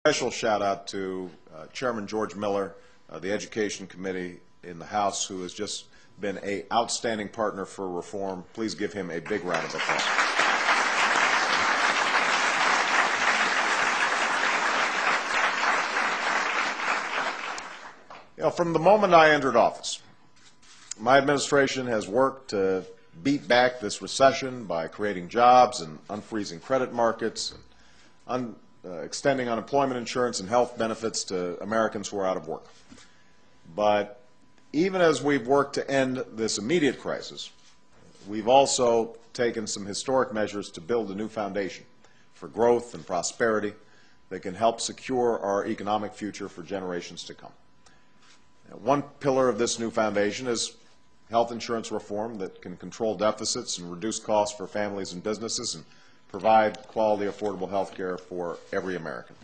Special shout out to Chairman George Miller, the Education Committee in the House, who has just been an outstanding partner for reform. Please give him a big round of applause. You know, from the moment I entered office, my administration has worked to beat back this recession by creating jobs and unfreezing credit markets, and extending unemployment insurance and health benefits to Americans who are out of work. But even as we've worked to end this immediate crisis, we've also taken some historic measures to build a new foundation for growth and prosperity that can help secure our economic future for generations to come. One pillar of this new foundation is health insurance reform that can control deficits and reduce costs for families and businesses and provide quality, affordable health care for every American.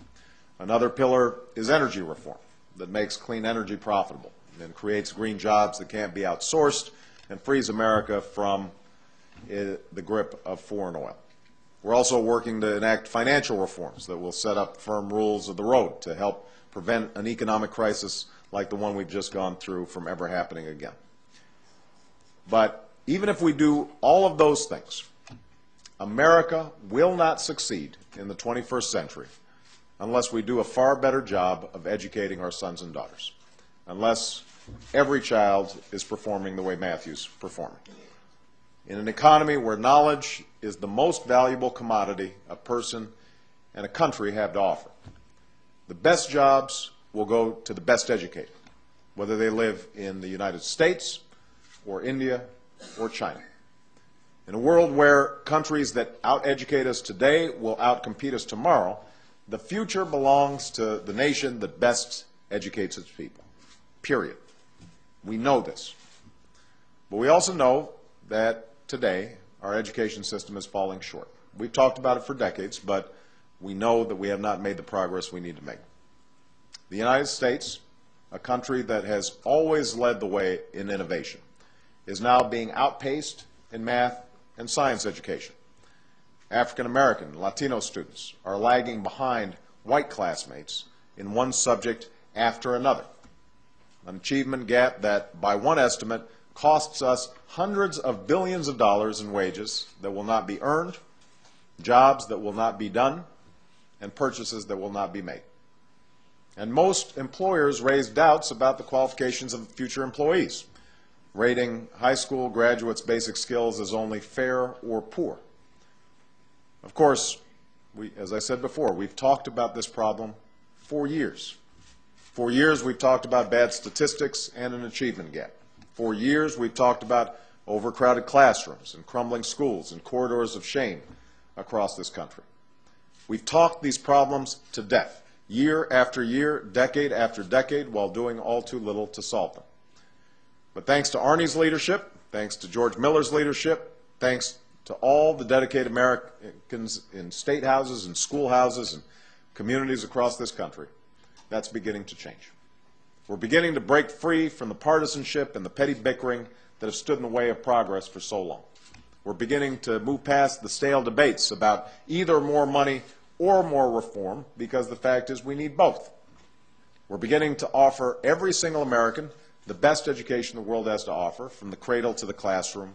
Another pillar is energy reform that makes clean energy profitable and creates green jobs that can't be outsourced and frees America from the grip of foreign oil. We're also working to enact financial reforms that will set up firm rules of the road to help prevent an economic crisis like the one we've just gone through from ever happening again. But even if we do all of those things, America will not succeed in the 21st century unless we do a far better job of educating our sons and daughters, unless every child is performing the way Matthew's performing. In an economy where knowledge is the most valuable commodity a person and a country have to offer, the best jobs will go to the best educated, whether they live in the United States or India or China. In a world where countries that out-educate us today will out-compete us tomorrow, the future belongs to the nation that best educates its people, period. We know this. But we also know that today our education system is falling short. We've talked about it for decades, but we know that we have not made the progress we need to make. The United States, a country that has always led the way in innovation, is now being outpaced in math and science education. African American and Latino students are lagging behind white classmates in one subject after another, an achievement gap that, by one estimate, costs us hundreds of billions of dollars in wages that will not be earned, jobs that will not be done, and purchases that will not be made. And most employers raise doubts about the qualifications of future employees, rating high school graduates' basic skills as only fair or poor. Of course, as I said before, we've talked about this problem for years. For years, we've talked about bad statistics and an achievement gap. For years, we've talked about overcrowded classrooms and crumbling schools and corridors of shame across this country. We've talked these problems to death, year after year, decade after decade, while doing all too little to solve them. But thanks to Arnie's leadership, thanks to George Miller's leadership, thanks to all the dedicated Americans in state houses and schoolhouses and communities across this country, that's beginning to change. We're beginning to break free from the partisanship and the petty bickering that have stood in the way of progress for so long. We're beginning to move past the stale debates about either more money or more reform, because the fact is we need both. We're beginning to offer every single American the best education the world has to offer, from the cradle to the classroom,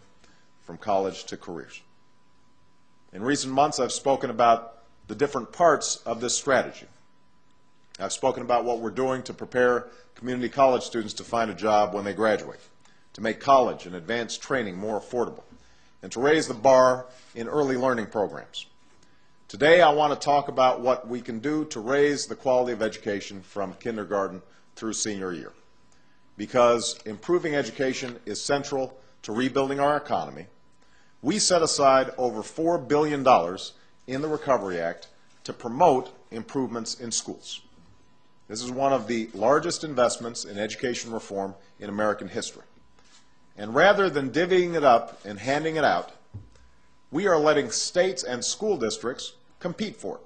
from college to careers. In recent months, I've spoken about the different parts of this strategy. I've spoken about what we're doing to prepare community college students to find a job when they graduate, to make college and advanced training more affordable, and to raise the bar in early learning programs. Today, I want to talk about what we can do to raise the quality of education from kindergarten through senior year. Because improving education is central to rebuilding our economy, we set aside over $4 billion in the Recovery Act to promote improvements in schools. This is one of the largest investments in education reform in American history. And rather than divvying it up and handing it out, we are letting states and school districts compete for it.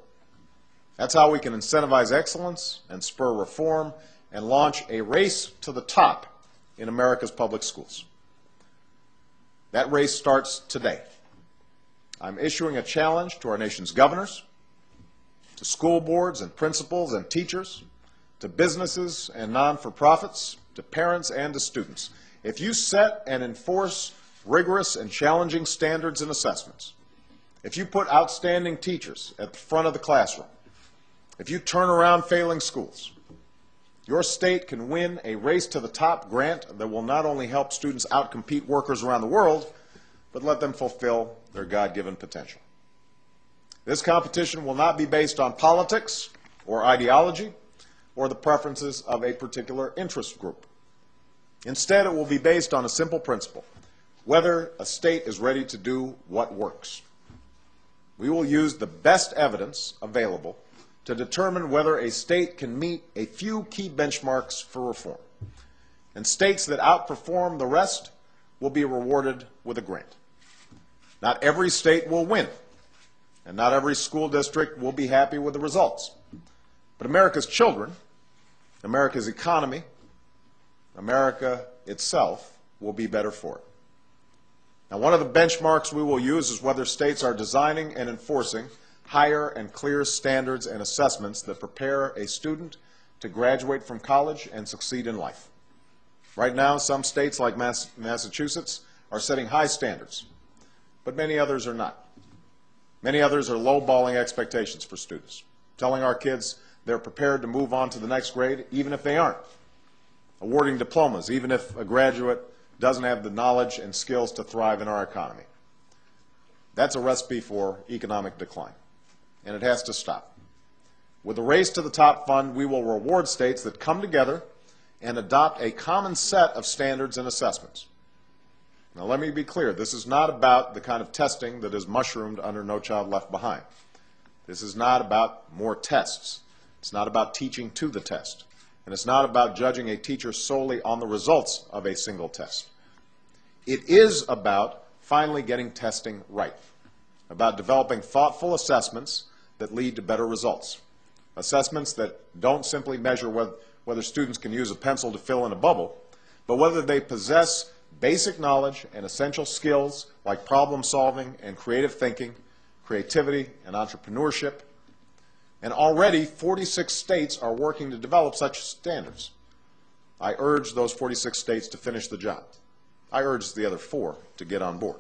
That's how we can incentivize excellence and spur reform and launch a race to the top in America's public schools. That race starts today. I'm issuing a challenge to our nation's governors, to school boards and principals and teachers, to businesses and non-for-profits, to parents and to students. If you set and enforce rigorous and challenging standards and assessments, if you put outstanding teachers at the front of the classroom, if you turn around failing schools, your state can win a race to the top grant that will not only help students outcompete workers around the world, but let them fulfill their God-given potential. This competition will not be based on politics or ideology or the preferences of a particular interest group. Instead, it will be based on a simple principle: whether a state is ready to do what works. We will use the best evidence available to determine whether a state can meet a few key benchmarks for reform. And states that outperform the rest will be rewarded with a grant. Not every state will win, and not every school district will be happy with the results. But America's children, America's economy, America itself will be better for it. Now, one of the benchmarks we will use is whether states are designing and enforcing higher and clear standards and assessments that prepare a student to graduate from college and succeed in life. Right now, some states like Massachusetts are setting high standards, but many others are not. Many others are lowballing expectations for students, telling our kids they're prepared to move on to the next grade even if they aren't, awarding diplomas even if a graduate doesn't have the knowledge and skills to thrive in our economy. That's a recipe for economic decline, and it has to stop. With the Race to the Top Fund, we will reward states that come together and adopt a common set of standards and assessments. Now, let me be clear. This is not about the kind of testing that is mushroomed under No Child Left Behind. This is not about more tests. It's not about teaching to the test. And it's not about judging a teacher solely on the results of a single test. It is about finally getting testing right, about developing thoughtful assessments that lead to better results, assessments that don't simply measure whether students can use a pencil to fill in a bubble, but whether they possess basic knowledge and essential skills like problem solving and creative thinking, creativity and entrepreneurship. And already 46 states are working to develop such standards. I urge those 46 states to finish the job. I urge the other 4 to get on board.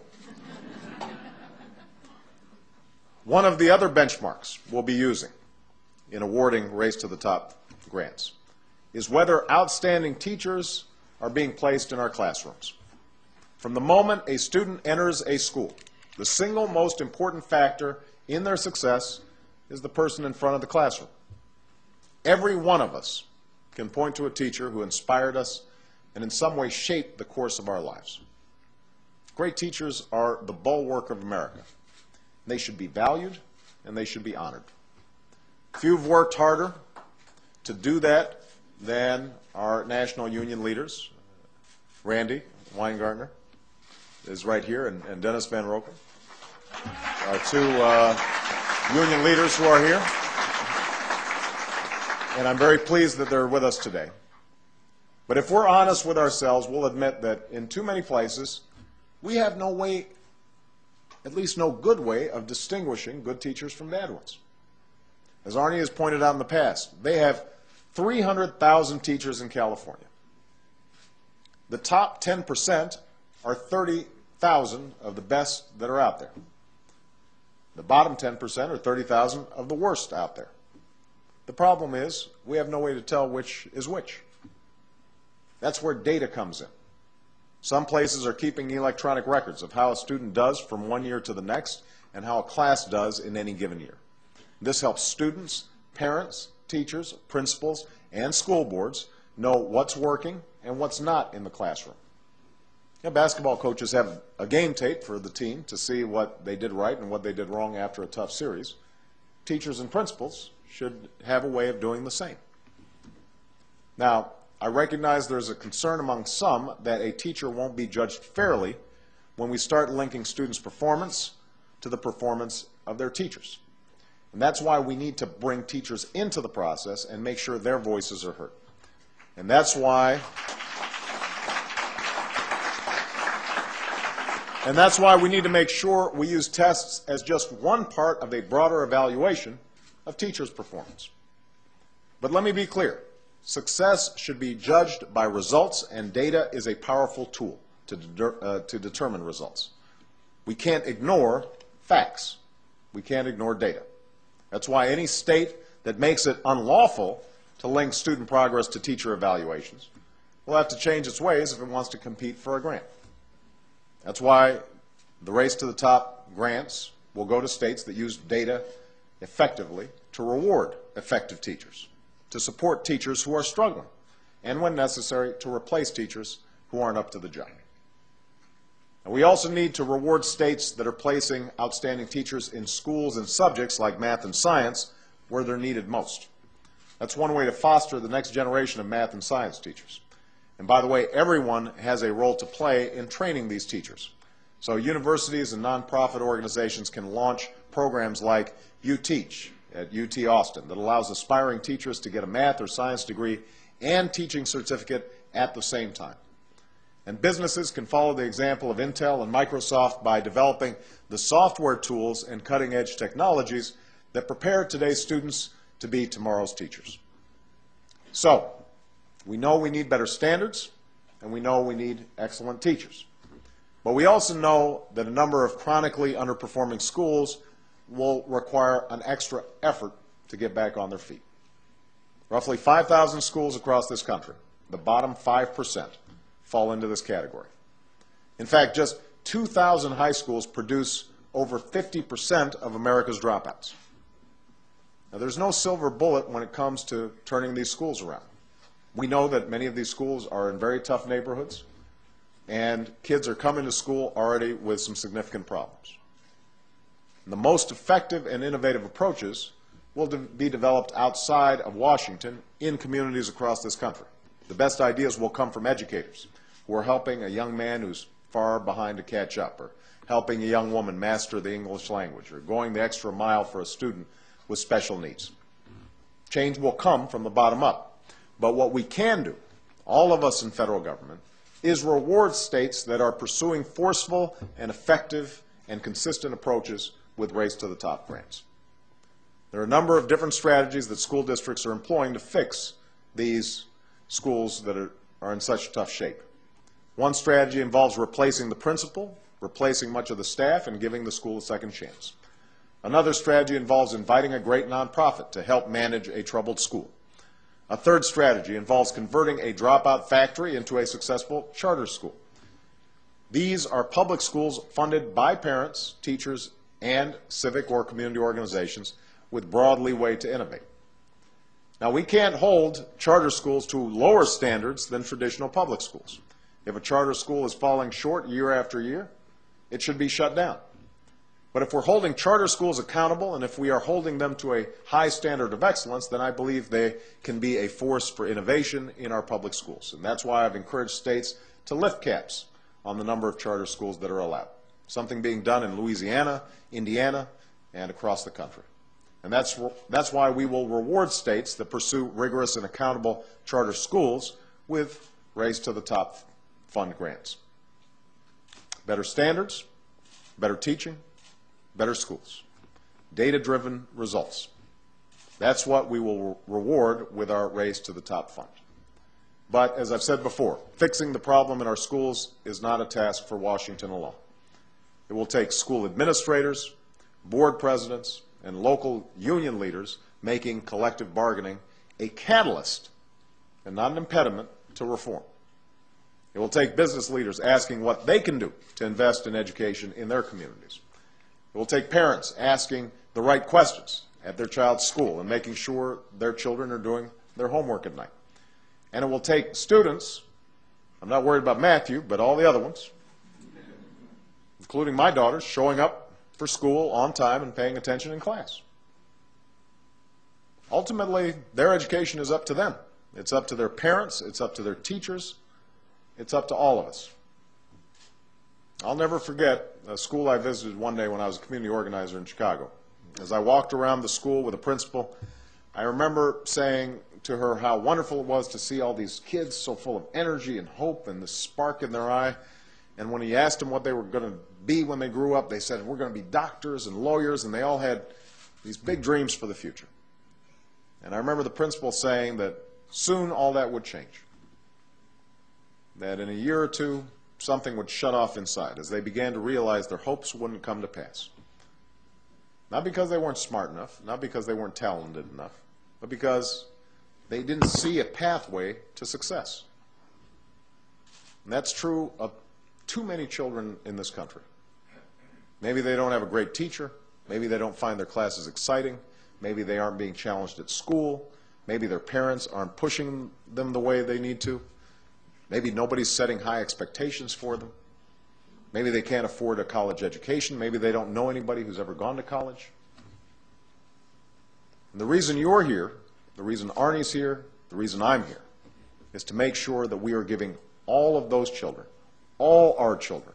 One of the other benchmarks we'll be using in awarding Race to the Top grants is whether outstanding teachers are being placed in our classrooms. From the moment a student enters a school, the single most important factor in their success is the person in front of the classroom. Every one of us can point to a teacher who inspired us and in some way shaped the course of our lives. Great teachers are the bulwark of America. They should be valued and they should be honored. Few have worked harder to do that than our national union leaders. Randy Weingartner is right here, and Dennis Van Roken, our 2 union leaders who are here. And I'm very pleased that they're with us today. But if we're honest with ourselves, we'll admit that in too many places, we have no way, at least no good way, of distinguishing good teachers from bad ones. As Arnie has pointed out in the past, they have 300,000 teachers in California. The top 10% are 30,000 of the best that are out there. The bottom 10% are 30,000 of the worst out there. The problem is we have no way to tell which is which. That's where data comes in. Some places are keeping electronic records of how a student does from one year to the next and how a class does in any given year. This helps students, parents, teachers, principals, and school boards know what's working and what's not in the classroom. You know, basketball coaches have a game tape for the team to see what they did right and what they did wrong after a tough series. Teachers and principals should have a way of doing the same. Now, I recognize there's a concern among some that a teacher won't be judged fairly when we start linking students' performance to the performance of their teachers. And that's why we need to bring teachers into the process and make sure their voices are heard. And that's why we need to make sure we use tests as just one part of a broader evaluation of teachers' performance. But let me be clear. Success should be judged by results, and data is a powerful tool to determine results. We can't ignore facts. We can't ignore data. That's why any state that makes it unlawful to link student progress to teacher evaluations will have to change its ways if it wants to compete for a grant. That's why the Race to the Top grants will go to states that use data effectively to reward effective teachers, to support teachers who are struggling, and when necessary, to replace teachers who aren't up to the job. And we also need to reward states that are placing outstanding teachers in schools and subjects like math and science where they're needed most. That's one way to foster the next generation of math and science teachers. And by the way, everyone has a role to play in training these teachers. So universities and nonprofit organizations can launch programs like You Teach at UT Austin that allows aspiring teachers to get a math or science degree and teaching certificate at the same time. And businesses can follow the example of Intel and Microsoft by developing the software tools and cutting-edge technologies that prepare today's students to be tomorrow's teachers. So, we know we need better standards, and we know we need excellent teachers. But we also know that a number of chronically underperforming schools will require an extra effort to get back on their feet. Roughly 5,000 schools across this country, the bottom 5%, fall into this category. In fact, just 2,000 high schools produce over 50% of America's dropouts. Now, there's no silver bullet when it comes to turning these schools around. We know that many of these schools are in very tough neighborhoods, and kids are coming to school already with some significant problems. And the most effective and innovative approaches will be developed outside of Washington in communities across this country. The best ideas will come from educators who are helping a young man who's far behind to catch up, or helping a young woman master the English language, or going the extra mile for a student with special needs. Change will come from the bottom up. But what we can do, all of us in federal government, is reward states that are pursuing forceful and effective and consistent approaches with Race to the Top grants. There are a number of different strategies that school districts are employing to fix these schools that are in such tough shape. One strategy involves replacing the principal, replacing much of the staff, and giving the school a second chance. Another strategy involves inviting a great nonprofit to help manage a troubled school. A third strategy involves converting a dropout factory into a successful charter school. These are public schools funded by parents, teachers, and civic or community organizations with broad leeway to innovate. Now, we can't hold charter schools to lower standards than traditional public schools. If a charter school is falling short year after year, it should be shut down. But if we're holding charter schools accountable, and if we are holding them to a high standard of excellence, then I believe they can be a force for innovation in our public schools. And that's why I've encouraged states to lift caps on the number of charter schools that are allowed. Something being done in Louisiana, Indiana, and across the country. And that's why we will reward states that pursue rigorous and accountable charter schools with Race to the Top fund grants. Better standards, better teaching, better schools, data-driven results. That's what we will reward with our Race to the Top fund. But as I've said before, fixing the problem in our schools is not a task for Washington alone. It will take school administrators, board presidents, and local union leaders making collective bargaining a catalyst and not an impediment to reform. It will take business leaders asking what they can do to invest in education in their communities. It will take parents asking the right questions at their child's school and making sure their children are doing their homework at night. And it will take students, I'm not worried about Matthew, but all the other ones, including my daughters, showing up for school on time and paying attention in class. Ultimately, their education is up to them. It's up to their parents, it's up to their teachers, it's up to all of us. I'll never forget a school I visited one day when I was a community organizer in Chicago. As I walked around the school with a principal, I remember saying to her how wonderful it was to see all these kids so full of energy and hope and the spark in their eye. And when he asked them what they were going to be when they grew up, they said, we're going to be doctors and lawyers, and they all had these big dreams for the future. And I remember the principal saying that soon all that would change, that in a year or two something would shut off inside as they began to realize their hopes wouldn't come to pass. Not because they weren't smart enough, not because they weren't talented enough, but because they didn't see a pathway to success. And that's true of too many children in this country. Maybe they don't have a great teacher, maybe they don't find their classes exciting, maybe they aren't being challenged at school, maybe their parents aren't pushing them the way they need to, maybe nobody's setting high expectations for them, maybe they can't afford a college education, maybe they don't know anybody who's ever gone to college. And the reason you're here, the reason Arnie's here, the reason I'm here, is to make sure that we are giving all of those children, all our children,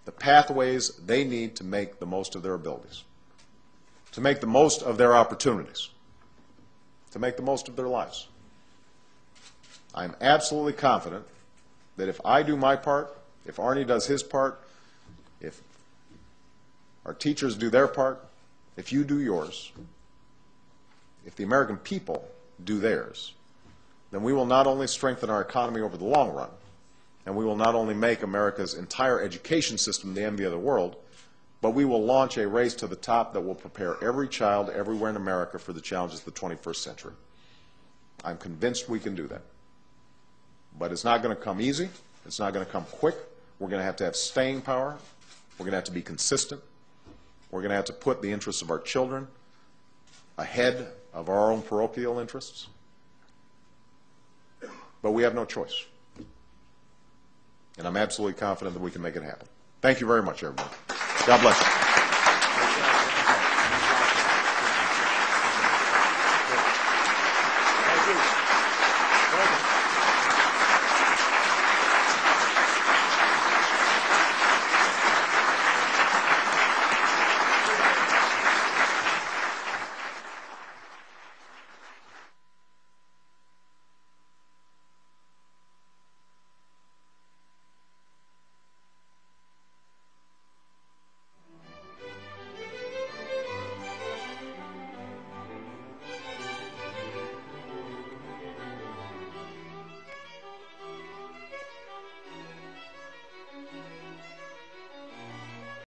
the pathways they need to make the most of their abilities, to make the most of their opportunities, to make the most of their lives. I'm absolutely confident that if I do my part, if Arnie does his part, if our teachers do their part, if you do yours, if the American people do theirs, then we will not only strengthen our economy over the long run, and we will not only make America's entire education system the envy of the world, but we will launch a race to the top that will prepare every child everywhere in America for the challenges of the 21st century. I'm convinced we can do that. But it's not going to come easy. It's not going to come quick. We're going to have staying power. We're going to have to be consistent. We're going to have to put the interests of our children ahead of our own parochial interests. But we have no choice. And I'm absolutely confident that we can make it happen. Thank you very much, everybody. God bless you.